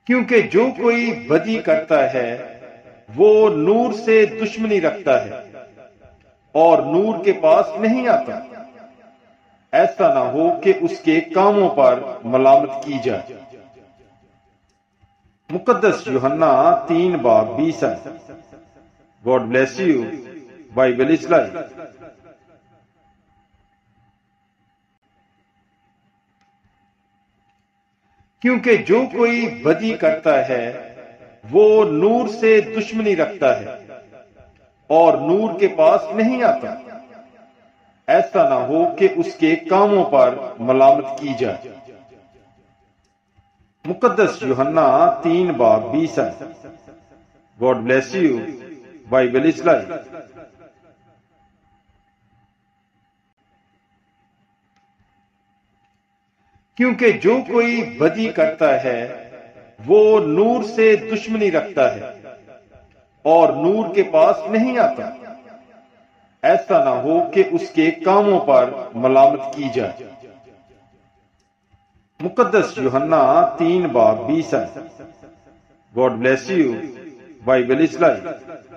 کیونکہ جو کوئی بدی کرتا ہے وہ نور سے دشمنی رکھتا ہے اور نور کے پاس نہیں آتا، ایسا نہ ہو کہ اس کے کاموں پر ملامت کی جائے۔ مقدس یوحنا 3:20۔ God bless you. Bible is life. کیونکہ جو کوئی بدی کرتا ہے وہ نور سے دشمنی رکھتا ہے اور نور کے پاس نہیں آتا، ایسا نہ ہو کہ اس کے کاموں پر ملامت کی جائے۔ مقدس یوحنا 3:20۔ God bless you. Bible is life. کیونکہ جو کوئی بدی کرتا ہے وہ نور سے دشمنی رکھتا ہے اور نور کے پاس نہیں آتا، ایسا نہ ہو کہ اس کے کاموں پر ملامت کی جائے۔ مقدس یوحنا 3:20۔ God bless you. Bible is life.